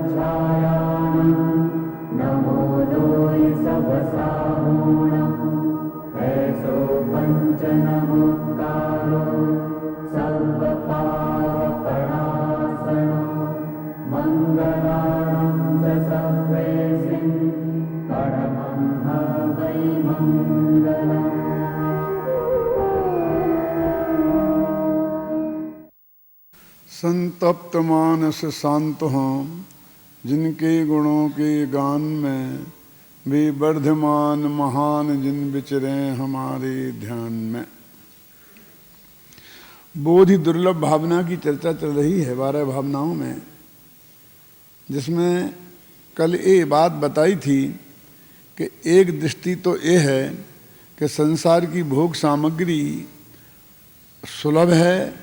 छायानं नमो लोय सब साहूणं ऐसो पंचनमुक्कारो सर्वपापप्रणाशनो मंगलानं च सर्वेसिं परमं वै मंगलम्। संतप्त मानस शांत हों जिनके गुणों के गान में वे वर्धमान महान जिन विचरे हमारे ध्यान में। बोधि दुर्लभ भावना की चर्चा चल रही है 12 भावनाओं में, जिसमें कल ये बात बताई थी कि एक दृष्टि तो ये है कि संसार की भोग सामग्री सुलभ है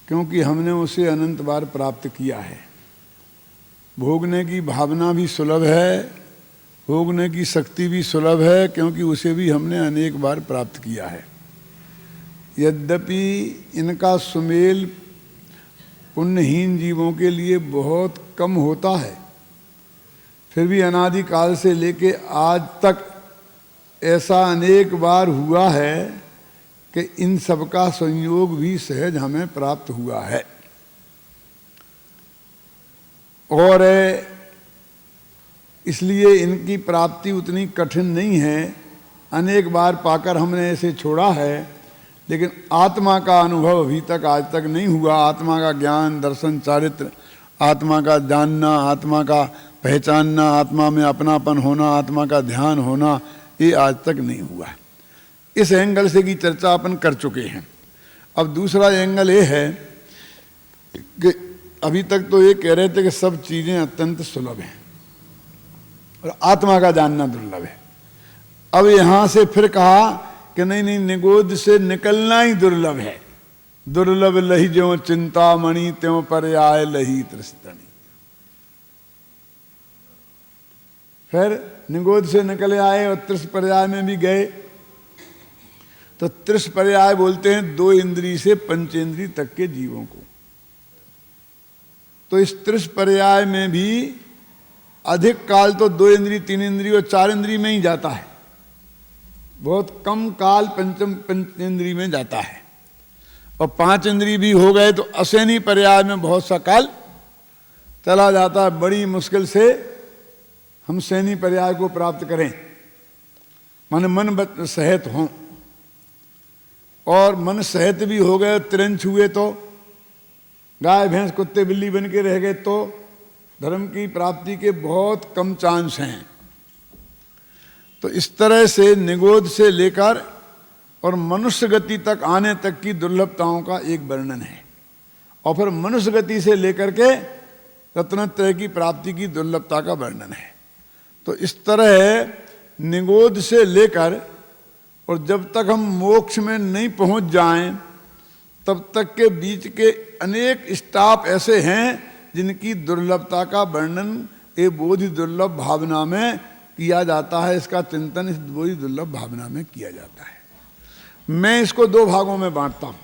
क्योंकि हमने उसे अनंत बार प्राप्त किया है। भोगने की भावना भी सुलभ है, भोगने की शक्ति भी सुलभ है क्योंकि उसे भी हमने अनेक बार प्राप्त किया है। यद्यपि इनका सुमेल पुण्यहीन जीवों के लिए बहुत कम होता है, फिर भी अनादिकाल से लेके आज तक ऐसा अनेक बार हुआ है कि इन सब का संयोग भी सहज हमें प्राप्त हुआ है। और इसलिए इनकी प्राप्ति उतनी कठिन नहीं है। अनेक बार पाकर हमने इसे छोड़ा है, लेकिन आत्मा का अनुभव अभी तक आज तक नहीं हुआ। आत्मा का ज्ञान, दर्शन, चारित्र, आत्मा का जानना, आत्मा का पहचानना, आत्मा में अपनापन होना, आत्मा का ध्यान होना, ये आज तक नहीं हुआ है। इस एंगल से की चर्चा अपन कर चुके हैं। अब दूसरा एंगल ये है कि अभी तक तो ये कह रहे थे कि सब चीजें अत्यंत सुलभ हैं और आत्मा का जानना दुर्लभ है। अब यहां से फिर कहा कि नहीं नहीं, निगोद से निकलना ही दुर्लभ है। दुर्लभ लही ज्यों चिंतामणि त्यों पर्याय लही तृष्टनि। फिर निगोद से निकले आए और त्रिस पर्याय में भी गए। तो त्रिस पर्याय बोलते हैं 2 इंद्रिय से पंचेंद्रिय तक के जीवों को। तो इस त्रिस पर्याय में भी अधिक काल तो 2 इंद्रिय, 3 इंद्रिय और 4 इंद्रिय में ही जाता है। बहुत कम काल पंचेंद्रिय में जाता है। और 5 इंद्रिय भी हो गए तो अशेनी पर्याय में बहुत सा काल चला जाता है। बड़ी मुश्किल से हम शयनी पर्याय को प्राप्त करें, मन सहित हों। और मन सहित भी हो गए, तिरंछ हुए तो, गाय भैंस कुत्ते बिल्ली बन के रह गए तो धर्म की प्राप्ति के बहुत कम चांस हैं। तो इस तरह से निगोद से लेकर और मनुष्य गति तक आने तक की दुर्लभताओं का एक वर्णन है। और फिर मनुष्य गति से लेकर के रत्नत्रय की प्राप्ति की दुर्लभता का वर्णन है। तो इस तरह निगोद से लेकर और जब तक हम मोक्ष में नहीं पहुंच जाएं तब तक के बीच के अनेक स्टाप ऐसे हैं जिनकी दुर्लभता का वर्णन ये बोधि दुर्लभ भावना में किया जाता है। इसका चिंतन इस बोधि दुर्लभ भावना में किया जाता है। मैं इसको 2 भागों में बांटता हूं।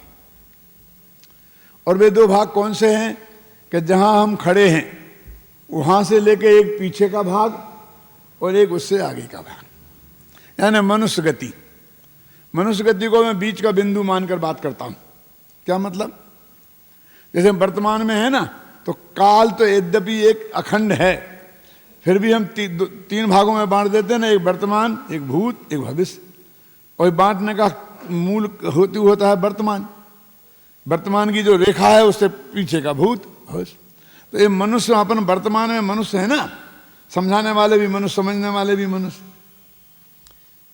और वे 2 भाग कौन से हैं कि जहां हम खड़े हैं वहां से लेके एक पीछे का भाग और एक उससे आगे का भाग, यानी मनुष्य गति। मनुष्य गति को मैं बीच का बिंदु मानकर बात करता हूं। क्या मतलब? जैसे वर्तमान में है ना, तो काल तो यद्यपि एक अखंड है, फिर भी हम 3 भागों में बांट देते हैं ना, एक वर्तमान, एक भूत, एक भविष्य। और बांटने का मूल होता है वर्तमान। वर्तमान की जो रेखा है उससे पीछे का भूत, भविष्य। तो ये मनुष्य, अपन वर्तमान में मनुष्य है ना, समझाने वाले भी मनुष्य, समझने वाले भी मनुष्य।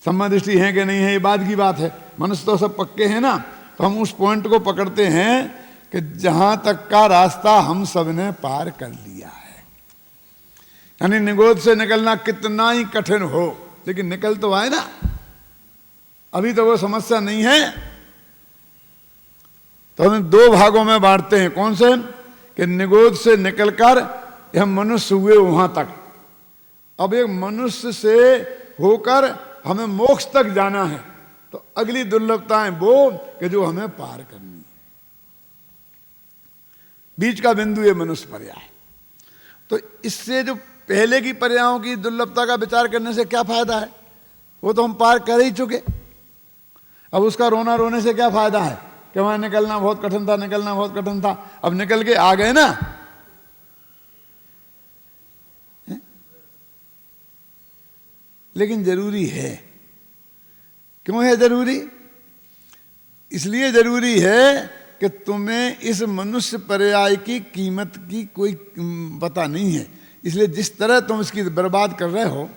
सम्मा दृष्टि है कि नहीं है ये बात की बात है। मनुष्य तो सब पक्के हैं ना। तो हम उस पॉइंट को पकड़ते हैं कि जहां तक का रास्ता हम सब ने पार कर लिया है। यानी निगोद से निकलना कितना ही कठिन हो, लेकिन निकल तो आए ना। अभी तो वो समस्या नहीं है। तो हम 2 भागों में बांटते हैं। कौन से? कि निगोद से निकलकर हम मनुष्य हुए वहां तक। अब एक मनुष्य से होकर हमें मोक्ष तक जाना है, तो अगली दुर्लभताएं वो कि जो हमें पार करनी है। बीच का बिंदु ये मनुष्य पर्याय। तो इससे जो पहले की पर्यायों की दुर्लभता का विचार करने से क्या फायदा है? वो तो हम पार कर ही चुके। अब उसका रोना रोने से क्या फायदा है कि वहां निकलना बहुत कठिन था, निकलना बहुत कठिन था। अब निकल के आ गए ना। लेकिन जरूरी है। क्यों है जरूरी? इसलिए जरूरी है कि तुम्हें इस मनुष्य पर्याय की कीमत की कोई पता नहीं है। इसलिए जिस तरह तुम इसकी बर्बाद कर रहे हो,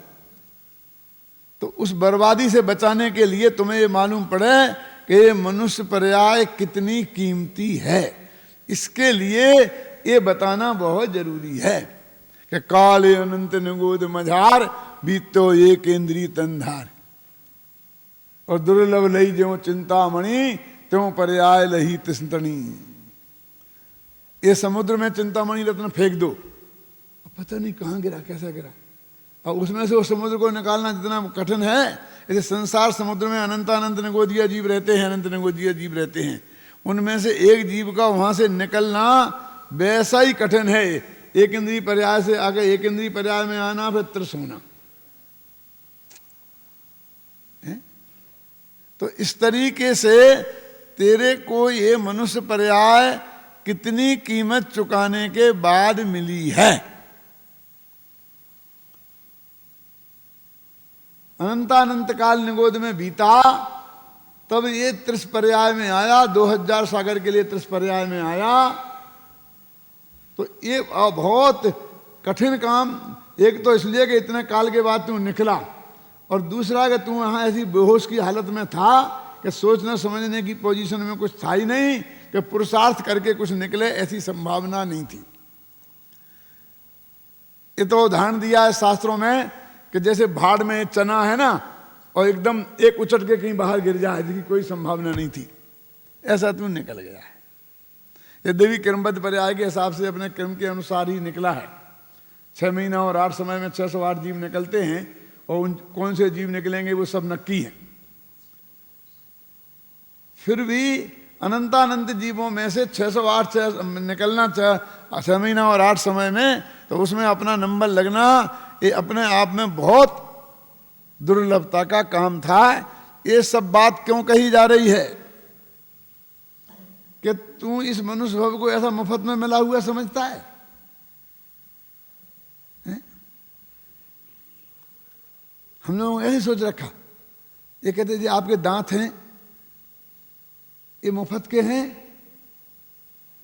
तो उस बर्बादी से बचाने के लिए तुम्हें ये मालूम पड़े कि ये मनुष्य पर्याय कितनी कीमती है। इसके लिए ये बताना बहुत जरूरी है कि काले अनंत निगोद मझार बीतो एक इंद्री तंधार, और दुर्लभ लई ज्यों चिंतामणि त्यों पर्याय लही तिसतनी। ये समुद्र में चिंतामणि रत्न फेंक दो, पता नहीं कहाँ गिरा, कैसा गिरा, और उसमें से उस समुद्र को निकालना जितना कठिन है, ऐसे संसार समुद्र में अनंत अनंत निगोदिया जीव रहते हैं, अनंत निगोदिया जीव रहते हैं। उनमें से एक जीव का वहां से निकलना वैसा ही कठिन है। एक इंद्रिय पर्याय से आगे एक इंद्रिय पर्याय में आना, फिर त्रिस होना। तो इस तरीके से तेरे को ये मनुष्य पर्याय कितनी कीमत चुकाने के बाद मिली है। अनंतानंत काल निगोद में बीता, तब ये त्रिस पर्याय में आया, 2000 सागर के लिए त्रिस पर्याय में आया। तो ये बहुत कठिन काम, एक तो इसलिए कि इतने काल के बाद तू निकला, और दूसरा कि तू वहां ऐसी बेहोश की हालत में था कि सोचने समझने की पोजीशन में कुछ था ही नहीं, कि पुरुषार्थ करके कुछ निकले ऐसी संभावना नहीं थी। ये तो उदाहरण दिया है शास्त्रों में कि जैसे भाड़ में चना है ना, और एकदम एक उचट के कहीं बाहर गिर जाए, जिसकी कोई संभावना नहीं थी, ऐसा तू निकल गया है। यद्यपि क्रमबद्ध पर्याय के हिसाब से अपने क्रम के अनुसार ही निकला है। 6 महीना और 8 समय में 608 जीव निकलते हैं, और उन कौन से जीव निकलेंगे वो सब नक्की है। फिर भी अनंतानंत जीवों में से 608 निकलना 6 महीना और 8 समय में, तो उसमें अपना नंबर लगना ये अपने आप में बहुत दुर्लभता का काम था। ये सब बात क्यों कही जा रही है कि तू इस मनुष्य भव को ऐसा मुफ्त में मिला हुआ समझता है? हम लोगों ने ऐसे सोच रखा, ये कहते जी आपके दांत हैं, ये मुफ्त के हैं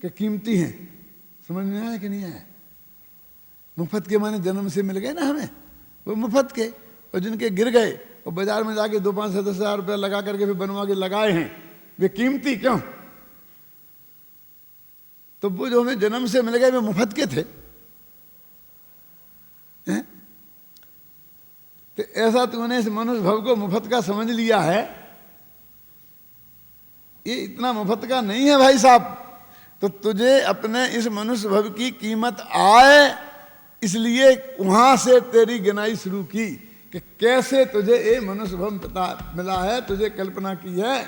कि कीमती हैं? समझ में आया कि नहीं आया? मुफ्त के माने जन्म से मिल गए ना हमें, वो मुफ्त के। और जिनके गिर गए और बाजार में जाके 2-5-7 हज़ार रुपया लगा करके फिर बनवा के लगाए हैं, वे कीमती क्यों? तो वो जो हमें जन्म से मिल गए वे मुफ्त के थे। तो ऐसा तूने इस मनुष्य भव को मुफ्त का समझ लिया है। ये इतना मुफ्त का नहीं है भाई साहब। तो तुझे अपने इस मनुष्य भव की कीमत आए, इसलिए वहां से तेरी गिनाई शुरू की कि कैसे तुझे ये मनुष्य भव पता मिला है, तुझे कल्पना की है।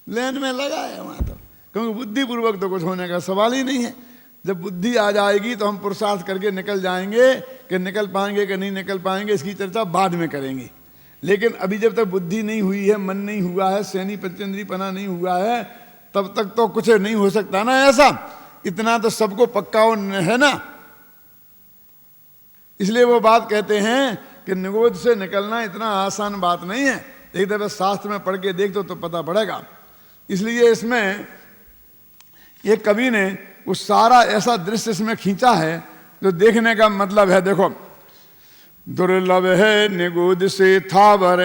लेन में लगा है वहां, तो क्योंकि बुद्धिपूर्वक तो कुछ होने का सवाल ही नहीं है। जब बुद्धि आ जाएगी तो हम पुरुषार्थ करके निकल जाएंगे, कि निकल पाएंगे कि नहीं निकल पाएंगे इसकी चर्चा बाद में करेंगे। लेकिन अभी जब तक बुद्धि नहीं हुई है, मन नहीं हुआ है, सैनी पंचेंद्री पना नहीं हुआ है, तब तक तो कुछ नहीं हो सकता ना ऐसा। इतना तो सबको पक्का है ना। इसलिए वो बात कहते हैं कि निगोद से निकलना इतना आसान बात नहीं है। एक दफे शास्त्र में पढ़ के देख दो तो पता पड़ेगा। इसलिए इसमें ये कवि ने वो सारा ऐसा दृश्य इसमें खींचा है जो देखने का मतलब है। देखो, दुर्लभ है निगोद से थावर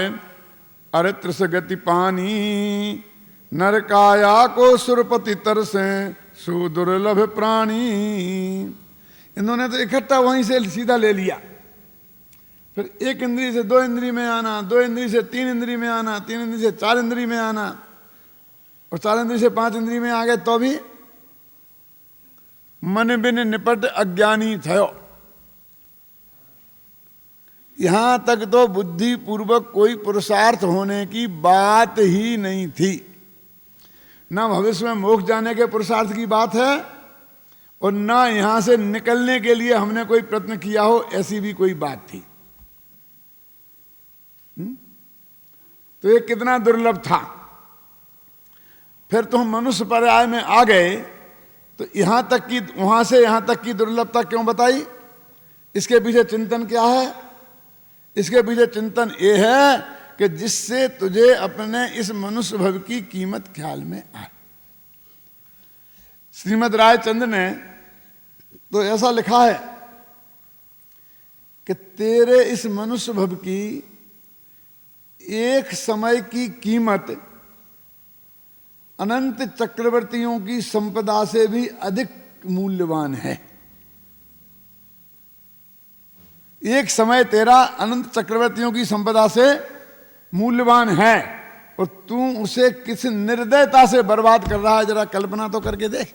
अरे त्रिस गति पानी, नरकाया को सुरपति तरसे सुदुर्लभ प्राणी। इन्होंने तो इकट्ठा वहीं से सीधा ले लिया। फिर एक इंद्री से 2 इंद्री में आना, 2 इंद्री से 3 इंद्री में आना, 3 इंद्री से 4 इंद्री में आना, और 4 इंद्री से 5 इंद्री में आ गए तो भी मन बिन निपट अज्ञानी थयो। यहां तक तो बुद्धि पूर्वक कोई पुरुषार्थ होने की बात ही नहीं थी। ना भविष्य में मोक्ष जाने के पुरुषार्थ की बात है, और ना यहां से निकलने के लिए हमने कोई प्रयत्न किया हो, ऐसी भी कोई बात थी। तो ये कितना दुर्लभ था। फिर तो हम मनुष्य पर्याय में आ गए, तो यहां तक की, वहां से यहां तक की दुर्लभता क्यों बताई? इसके पीछे चिंतन क्या है? इसके पीछे चिंतन ये है कि जिससे तुझे अपने इस मनुष्य भव की कीमत ख्याल में आए। श्रीमद् रायचंद्र ने तो ऐसा लिखा है कि तेरे इस मनुष्य भव की एक समय की कीमत अनंत चक्रवर्तियों की संपदा से भी अधिक मूल्यवान है। एक समय तेरा अनंत चक्रवर्तियों की संपदा से मूल्यवान है और तू उसे किस निर्दयता से बर्बाद कर रहा है, जरा कल्पना तो करके देख।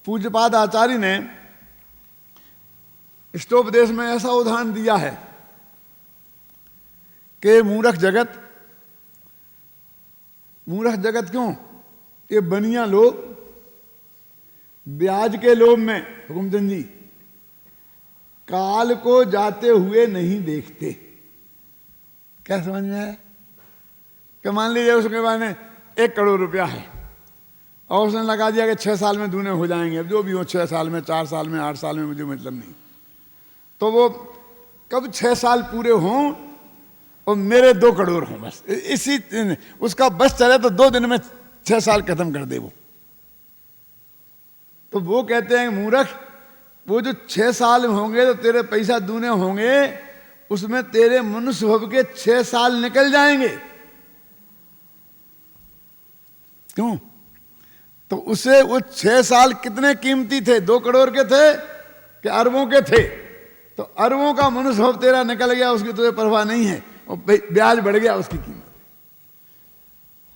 पूज्यपाद आचार्य ने इष्टोपदेश में ऐसा उदाहरण दिया है कि मूर्ख जगत क्यों? ये बनिया लोग ब्याज के लोभ में, हुकुमचंद जी, काल को जाते हुए नहीं देखते। क्या समझ में आया? कि मान लीजिए उसके बाद में 1 करोड़ रुपया है और उसने लगा दिया कि 6 साल में दूने हो जाएंगे, अब जो भी हो, 6 साल में, 4 साल में, 8 साल में, मुझे मतलब नहीं। तो वो कब 6 साल पूरे हों और मेरे 2 करोड़ हों, बस इसी उसका बस चले तो 2 दिन में 6 साल खत्म कर दे वो। तो वो कहते हैं मूर्ख, वो जो 6 साल होंगे तो तेरे पैसा दूने होंगे, उसमें तेरे मनुष्य भव के 6 साल निकल जाएंगे। क्यों? तो उसे वो 6 साल कितने कीमती थे? 2 करोड़ के थे कि अरबों के थे? तो अरबों का मनुष्य भव तेरा निकल गया, उसकी तुझे परवाह नहीं है, और ब्याज बढ़ गया उसकी कीमत।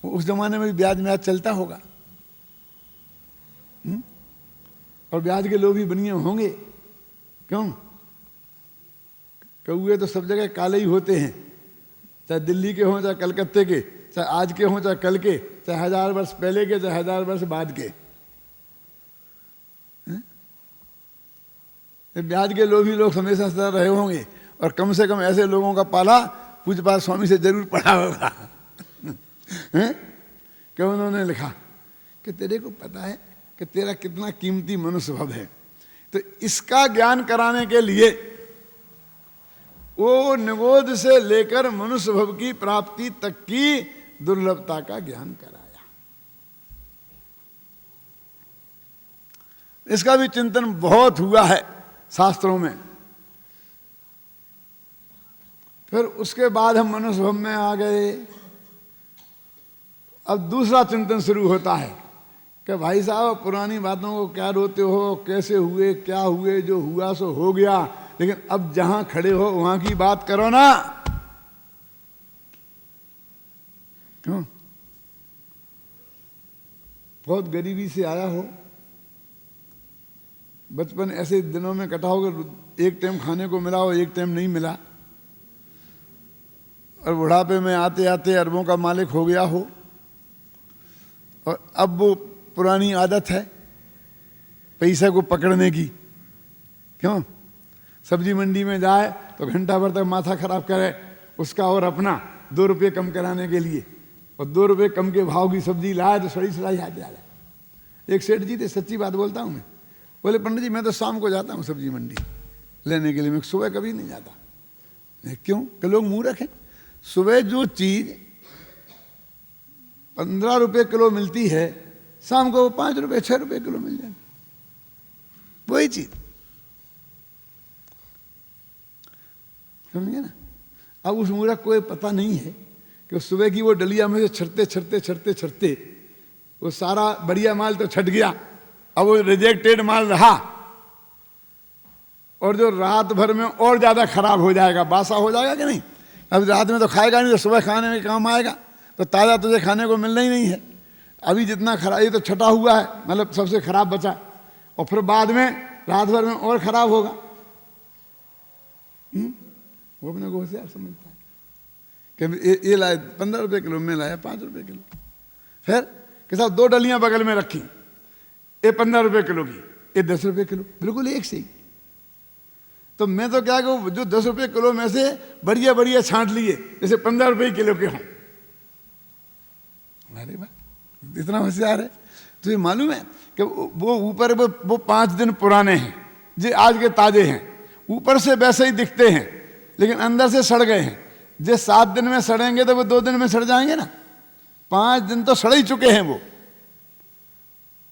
उस जमाने में भी ब्याज चलता होगा, और ब्याज के लोग भी बनिए होंगे। क्यों? कौए तो सब जगह काले ही होते हैं, चाहे दिल्ली के हों, चाहे कलकत्ते के, चाहे आज के हों, चाहे कल के, चाहे 1000 वर्ष पहले के, चाहे 1000 वर्ष बाद के। ब्याज के लोग ही लोग हमेशा सदा रहे होंगे, और कम से कम ऐसे लोगों का पाला पूज्यपाद स्वामी से जरूर पढ़ा होगा। कि उन्होंने लिखा कि तेरे को पता है कि तेरा कितना कीमती मनुष्य भव है। तो इसका ज्ञान कराने के लिए वो निगोध से लेकर मनुष्य भव की प्राप्ति तक की दुर्लभता का ज्ञान कराया। इसका भी चिंतन बहुत हुआ है शास्त्रों में। फिर उसके बाद हम मनुष्य भव में आ गए। अब दूसरा चिंतन शुरू होता है कि भाई साहब, पुरानी बातों को क्या रोते हो, कैसे हुए, क्या हुए, जो हुआ सो हो गया, लेकिन अब जहां खड़े हो वहां की बात करो ना। क्यों? बहुत गरीबी से आया हो, बचपन ऐसे दिनों में कटा हो कि 1 टाइम खाने को मिला हो, 1 टाइम नहीं मिला, और बुढ़ापे में आते आते अरबों का मालिक हो गया हो, और अब वो पुरानी आदत है पैसे को पकड़ने की। क्यों? सब्जी मंडी में जाए तो घंटा भर तक माथा खराब करे उसका और अपना 2 रुपये कम कराने के लिए, और 2 रुपये कम के भाव की सब्जी लाए तो सड़ी सड़ाई हाथ जा रहा। एक सेठ जी थे, सच्ची बात बोलता हूँ मैं, बोले पंडित जी मैं तो शाम को जाता हूँ सब्जी मंडी लेने के लिए, मैं सुबह कभी नहीं जाता। क्यों? कि लोग मूर्ख हैं। सुबह जो चीज 15 रुपये किलो मिलती है, शाम को 5 रुपये 6 रुपये किलो मिल जाए, वही चीज। समझिए ना? अब उस मूर्ख को पता नहीं है कि सुबह की वो डलिया में से छरते वो सारा बढ़िया माल तो छट गया, अब वो रिजेक्टेड माल रहा, और जो रात भर में और ज्यादा खराब हो जाएगा, बासा हो जाएगा कि नहीं। अब रात में तो खाएगा नहीं, तो सुबह खाने में काम आएगा, तो ताज़ा तुझे खाने को मिलना ही नहीं है। अभी जितना खराब, ये तो छटा हुआ है, मतलब सबसे खराब बचा, और फिर बाद में रात भर में और खराब होगा। वो अपने को होशियार समझता है कि ये लाए 15 रुपये किलो, मैं लाया 5 रुपये किलो। फिर कि साहब 2 डलियां बगल में रखी, ये 15 रुपये किलो की, ये 10 रुपये किलो, बिल्कुल एक से ही। तो मैं तो क्या कहूँ, जो 10 रुपये किलो में से बढ़िया बढ़िया छांट लिए जैसे 15 रुपये किलो के हों। अरे वाह, इतना होशियार है। तुझे मालूम है कि वो ऊपर वो 5 दिन पुराने हैं, जो आज के ताजे हैं, ऊपर से वैसे ही दिखते हैं लेकिन अंदर से सड़ गए हैं। जो 7 दिन में सड़ेंगे तो वो 2 दिन में सड़ जाएंगे ना, 5 दिन तो सड़ ही चुके हैं वो।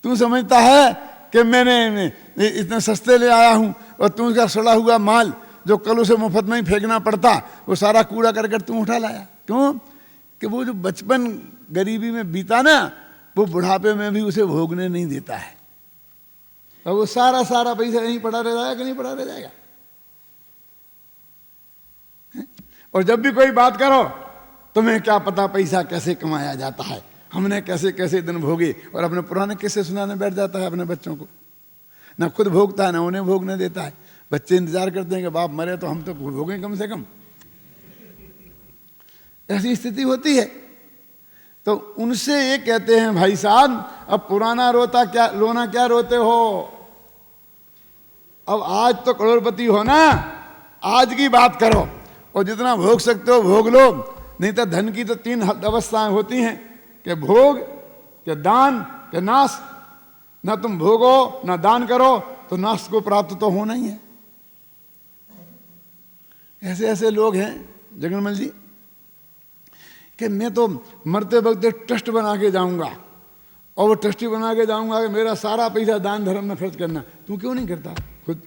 तू समझता है कि मैंने इतने सस्ते ले आया हूं और तू उसका सड़ा हुआ माल जो कल उसे मुफ्त में ही फेंकना पड़ता, वो सारा कूड़ा कर तू उठा लाया। क्यों? कि वो जो बचपन गरीबी में बीता ना, वो बुढ़ापे में भी उसे भोगने नहीं देता है। और वो सारा सारा पैसा यहीं पड़ा रह जाएगा कि नहीं पड़ा रह जाएगा। और जब भी कोई बात करो, तुम्हें क्या पता पैसा कैसे कमाया जाता है, हमने कैसे कैसे दिन भोगे, और अपने पुराने किस्से सुनाने बैठ जाता है अपने बच्चों को। ना खुद भोगता है ना उन्हें भोगने देता है। बच्चे इंतजार करते हैं कि बाप मरे तो हम तो भोगें कम से कम। ऐसी स्थिति होती है। तो उनसे ये कहते हैं, भाई साहब अब पुराना रोना क्या रोते हो, अब आज तो करोड़पति हो ना, आज की बात करो और जितना भोग सकते हो भोग लो। नहीं तो धन की तो 3 अवस्थाएं होती हैं, कि भोग, कि दान, कि नाश। ना तुम भोगो ना दान करो तो नाश को प्राप्त तो होना ही है। ऐसे ऐसे लोग हैं जगनमल जी कि मैं तो मरते वक्त ट्रस्ट बना के जाऊंगा, और वो ट्रस्टी बना के जाऊंगा कि मेरा सारा पैसा दान धर्म में खर्च करना। तू क्यों नहीं करता खुद?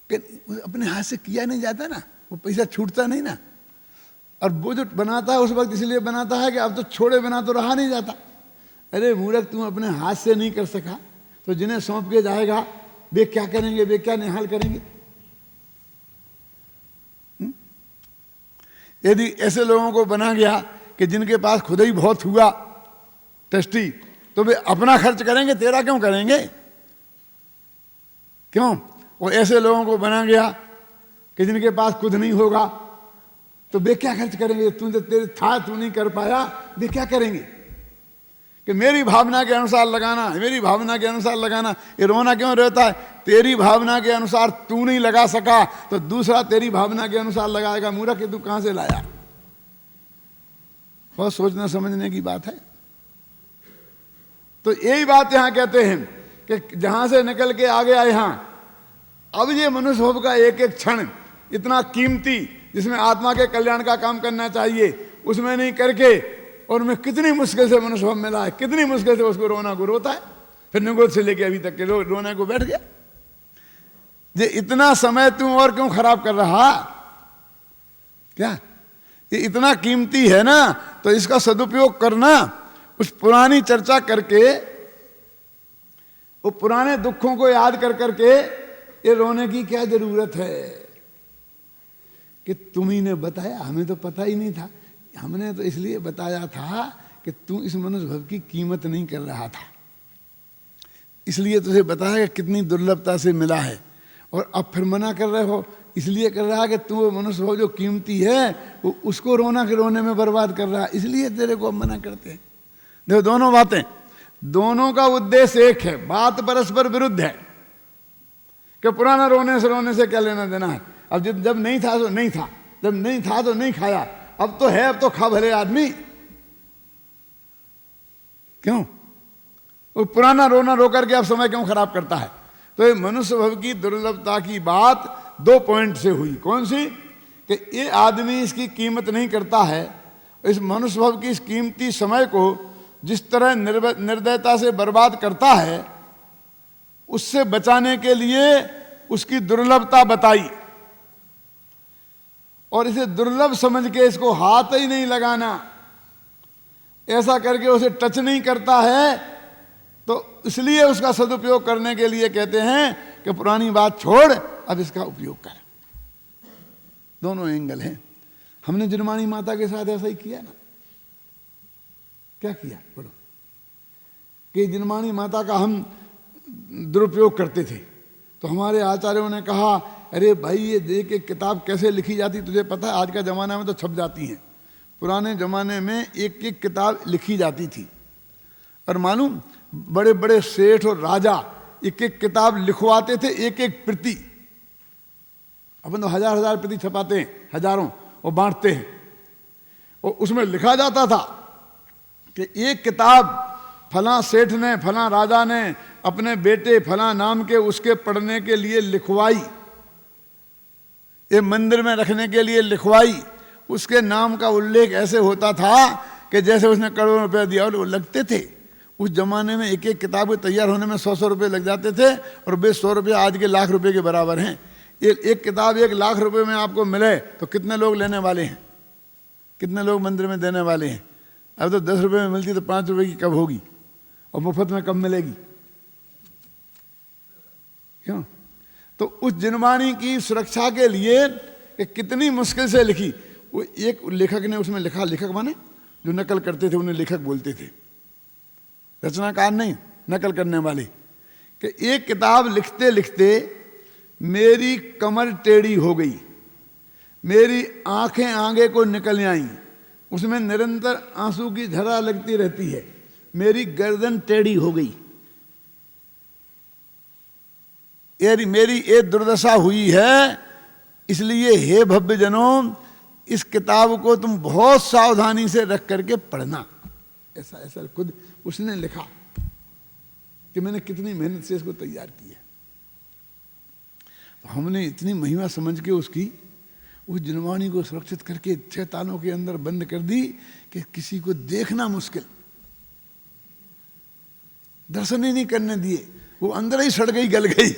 कि अपने हाथ से किया नहीं जाता ना, वो पैसा छूटता नहीं ना। और वो जो बनाता है उस वक्त इसलिए बनाता है कि अब तो छोड़े बिना तो रहा नहीं जाता। अरे मूर्ख, तुम अपने हाथ से नहीं कर सका तो जिन्हें सौंप के जाएगा वे क्या करेंगे, वे क्या निहाल करेंगे? यदि ऐसे लोगों को बना गया कि जिनके पास खुद ही बहुत हुआ ट्रस्टी, तो वे अपना खर्च करेंगे, तेरा क्यों करेंगे? क्यों? और ऐसे लोगों को बना गया कि जिनके पास खुद नहीं होगा तो वे क्या खर्च करेंगे? तू तो तेरे था, तू नहीं कर पाया, वे क्या करेंगे? कि मेरी भावना के अनुसार लगाना, मेरी भावना के अनुसार लगाना। ये रोना क्यों रहता है? तेरी भावना के अनुसार तू नहीं लगा सका तो दूसरा तेरी भावना के अनुसार लगाएगा। मूर्ख, तू कहां से लाया? बहुत सोचना समझने की बात है। तो यही बात यहां कहते हैं कि जहां से निकल के आ गया यहां, अब ये मनुष्य भव का एक एक क्षण इतना कीमती, जिसमें आत्मा के कल्याण का काम करना चाहिए, उसमें नहीं करके, और मैं कितनी मुश्किल से मनुष्य भव मिला है, कितनी मुश्किल से उसको रोना को रोता है, फिर निगोद से लेके अभी तक के रोने को बैठ गया। ये इतना समय तू और क्यों खराब कर रहा? क्या ये इतना कीमती है ना, तो इसका सदुपयोग करना। उस पुरानी चर्चा करके, वो पुराने दुखों को याद कर करके ये रोने की क्या जरूरत है? कि तुम्ही ने बताया, हमें तो पता ही नहीं था। हमने तो इसलिए बताया था कि तू इस मनुष्य भव की कीमत नहीं कर रहा था, इसलिए तुझे बताया कि कितनी दुर्लभता से मिला है। और अब फिर मना कर रहे हो, इसलिए कर रहा है कि तू मनुष्य भव जो कीमती है वो उसको रोने में बर्बाद कर रहा है, इसलिए तेरे को अब मना करते हैं। देखो दोनों बातें, दोनों का उद्देश्य एक है, बात परस्पर विरुद्ध है। कि पुराना रोने से क्या लेना देना है? अब जब नहीं था तो नहीं था, जब नहीं था तो नहीं खाया, अब तो है, अब तो खा भले आदमी। क्यों? वो पुराना रोना रो करके अब समय क्यों खराब करता है? तो ये मनुष्य भव की दुर्लभता की बात 2 पॉइंट से हुई। कौन सी? कि ये आदमी इसकी कीमत नहीं करता है। इस मनुष्य भव की इस कीमती समय को जिस तरह निर्दयता से बर्बाद करता है, उससे बचाने के लिए उसकी दुर्लभता बताई, और इसे दुर्लभ समझ के इसको हाथ ही नहीं लगाना, ऐसा करके उसे टच नहीं करता है। तो इसलिए उसका सदुपयोग करने के लिए कहते हैं कि पुरानी बात छोड़, अब इसका उपयोग कर। दोनों एंगल हैं। हमने जिनमानी माता के साथ ऐसा ही किया ना। क्या किया बोलो? कि जिनमानी माता का हम दुरुपयोग करते थे, तो हमारे आचार्यों ने कहा अरे भाई ये देख के किताब कैसे लिखी जाती, तुझे पता है आज का ज़माना में तो छप जाती हैं, पुराने ज़माने में एक एक किताब लिखी जाती थी। और मालूम बड़े बड़े सेठ और राजा एक एक किताब लिखवाते थे, एक एक प्रति। अपन तो हजार हजार प्रति छपाते हैं, हजारों, और बांटते हैं। और उसमें लिखा जाता था कि एक किताब फलां सेठ ने, फलां राजा ने अपने बेटे फलां नाम के उसके पढ़ने के लिए लिखवाई, ये मंदिर में रखने के लिए लिखवाई। उसके नाम का उल्लेख ऐसे होता था कि जैसे उसने करोड़ों रुपए दिया। और वो लगते थे उस जमाने में, एक एक किताब के तैयार होने में 100-100 रुपये लग जाते थे, और वे 100 रुपये आज के लाख रुपए के बराबर हैं। एक किताब 1 लाख रुपए में आपको मिले तो कितने लोग लेने वाले हैं, कितने लोग मंदिर में देने वाले हैं? अब तो 10 रुपये में मिलती तो 5 रुपये की कब होगी, और मुफ्त में कब मिलेगी? क्यों? तो उस जिनवाणी की सुरक्षा के लिए कितनी मुश्किल से लिखी। वो एक लेखक ने उसमें लिखा, लेखक माने जो नकल करते थे उन्हें लेखक बोलते थे, रचनाकार नहीं, नकल करने वाले, कि एक किताब लिखते लिखते मेरी कमर टेढ़ी हो गई, मेरी आंखें आगे को निकल आईं, उसमें निरंतर आंसू की धारा लगती रहती है, मेरी गर्दन टेढ़ी हो गई, मेरी ये दुर्दशा हुई है। इसलिए हे भव्य जनों, इस किताब को तुम बहुत सावधानी से रख करके पढ़ना। ऐसा ऐसा खुद उसने लिखा कि मैंने कितनी मेहनत से इसको तैयार किया। तो हमने इतनी महिमा समझ के उसकी उस जिनवाणी को सुरक्षित करके 6 तालों के अंदर बंद कर दी कि किसी को देखना मुश्किल, दर्शन ही नहीं करने दिए। वो अंदर ही सड़ गई, गल गई।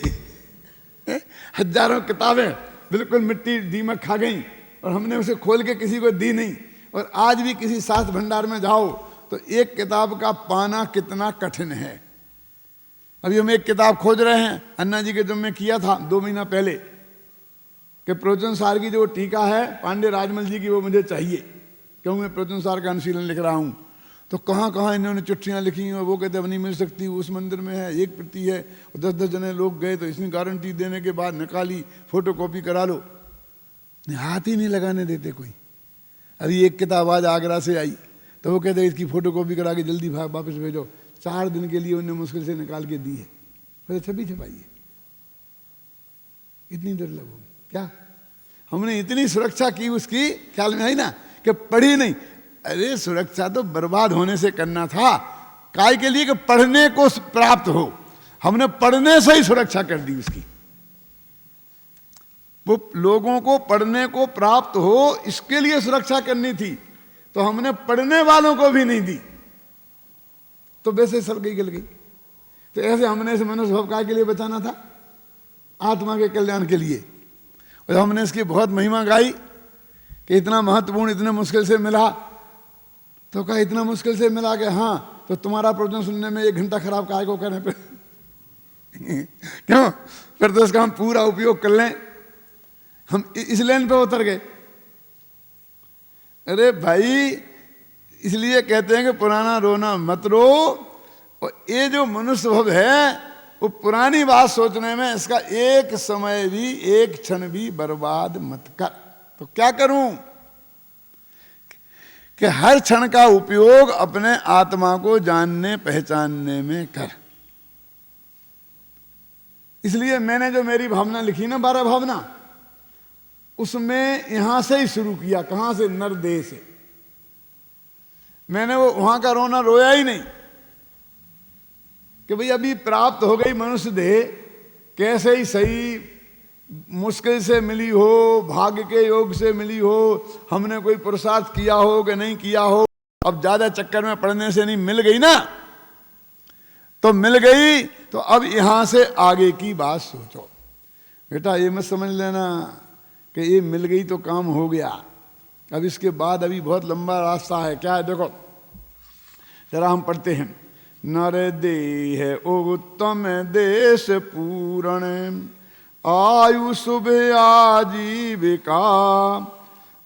हजारों किताबें बिल्कुल मिट्टी दीमक खा गई, और हमने उसे खोल के किसी को दी नहीं। और आज भी किसी शास्त्र भंडार में जाओ तो एक किताब का पाना कितना कठिन है। अभी हम एक किताब खोज रहे हैं, अन्ना जी के जब मैं किया था 2 महीना पहले, कि प्रवचन सार की जो टीका है पांडे राजमल जी की, वो मुझे चाहिए, क्यों मैं प्रवचन सार का अनुशीलन लिख रहा हूँ। तो कहाँ कहाँ इन्होंने चिट्ठियाँ लिखी हैं, वो कहते अब नहीं मिल सकती, उस मंदिर में है, एक प्रति है, 10-10 जने लोग गए तो इसने गारंटी देने के बाद निकाली, फोटो कॉपी करा लो, हाथ ही नहीं लगाने देते कोई। अभी एक किताब आज आगरा से आई तो वो कहते इसकी फोटो कॉपी करा के जल्दी भाग वापस भेजो। 4 दिन के लिए उन्हें मुश्किल से निकाल के दी है, फिर छपी छपाइए। इतनी दुर्लभ होगी क्या? हमने इतनी सुरक्षा की उसकी, ख्याल में आई ना कि पढ़ी नहीं। अरे सुरक्षा तो बर्बाद होने से करना था, काय के लिए कि पढ़ने को प्राप्त हो। हमने पढ़ने से ही सुरक्षा कर दी उसकी, वो लोगों को पढ़ने को प्राप्त हो इसके लिए सुरक्षा करनी थी, तो हमने पढ़ने वालों को भी नहीं दी, तो वैसे सड़ गई, गल गई। तो ऐसे हमने इस मनुष्य भाव काय के लिए बचाना था, आत्मा के कल्याण के लिए। और हमने इसकी बहुत महिमा गाई कि इतना महत्वपूर्ण, इतने मुश्किल से मिला। तो कहा इतना मुश्किल से मिला कि हाँ, तो तुम्हारा प्रवचन सुनने में 1 घंटा खराब काय को करने पे क्यों? फिर तो इसका हम पूरा उपयोग कर लें। हम इस लाइन पे उतर गए। अरे भाई, इसलिए कहते हैं कि पुराना रोना मत रो। और ये जो मनुष्य भव है, वो पुरानी बात सोचने में इसका एक समय भी, एक क्षण भी बर्बाद मत कर। तो क्या करूं कि हर क्षण का उपयोग अपने आत्मा को जानने पहचानने में कर। इसलिए मैंने जो मेरी भावना लिखी ना, 12 भावना, उसमें यहां से ही शुरू किया। कहां से? नरदेह से। मैंने वो वहां का रोना रोया ही नहीं कि भाई अभी प्राप्त हो गई मनुष्य देह, कैसे ही सही, मुश्किल से मिली हो, भाग्य के योग से मिली हो, हमने कोई पुरुषार्थ किया हो कि नहीं किया हो, अब ज्यादा चक्कर में पड़ने से नहीं, मिल गई ना, तो मिल गई। तो अब यहां से आगे की बात सोचो। बेटा ये मत समझ लेना कि ये मिल गई तो काम हो गया। अब इसके बाद अभी बहुत लंबा रास्ता है। क्या है देखो, जरा हम पढ़ते हैं। नर देह उत्तम देश पूरण, आयु शुभ आजीविका,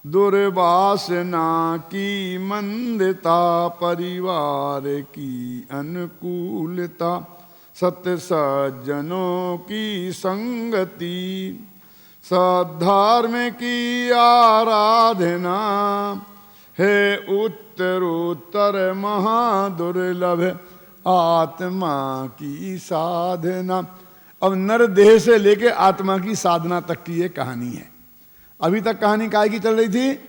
दुर्वासना की मंदता, परिवार की अनुकूलता, सत्य सज्जनों की संगति, सद्धर्म की आराधना है उत्तरोत्तर महादुर्लभ आत्मा की साधना। अब नर देह से लेके आत्मा की साधना तक की ये कहानी है। अभी तक कहानी काय की चल रही थी?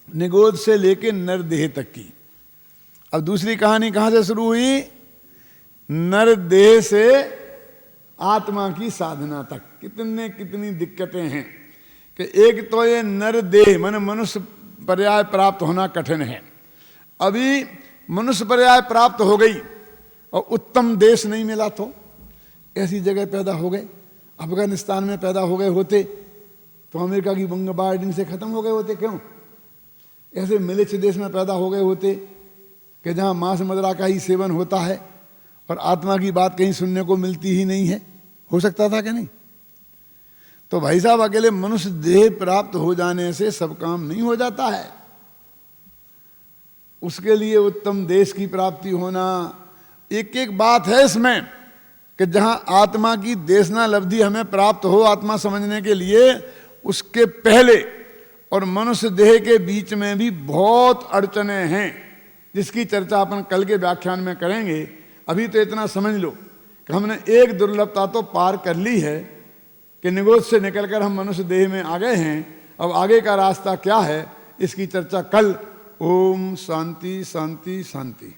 निगोद से लेके नर देह तक की। अब दूसरी कहानी कहां से शुरू हुई? नर देह से आत्मा की साधना तक। कितनी दिक्कतें हैं कि एक तो ये नर देह मन मनुष्य पर्याय प्राप्त होना कठिन है। अभी मनुष्य पर्याय प्राप्त हो गई और उत्तम देश नहीं मिला तो ऐसी जगह पैदा हो गए। अफगानिस्तान में पैदा हो गए होते तो अमेरिका की बंबार्डिंग से खत्म हो गए होते। क्यों? ऐसे मिलिच देश में पैदा हो गए होते कि जहाँ मांस मदिरा का ही सेवन होता है और आत्मा की बात कहीं सुनने को मिलती ही नहीं है। हो सकता था कि नहीं? तो भाई साहब, अकेले मनुष्य देह प्राप्त हो जाने से सब काम नहीं हो जाता है। उसके लिए उत्तम देश की प्राप्ति होना, एक एक बात है इसमें कि जहां आत्मा की देशना लब्धि हमें प्राप्त हो आत्मा समझने के लिए, उसके पहले और मनुष्य देह के बीच में भी बहुत अड़चने हैं, जिसकी चर्चा अपन कल के व्याख्यान में करेंगे। अभी तो इतना समझ लो कि हमने एक दुर्लभता तो पार कर ली है कि निगोद से निकलकर हम मनुष्य देह में आ गए हैं। अब आगे का रास्ता क्या है, इसकी चर्चा कल। ओम शांति शांति शांति।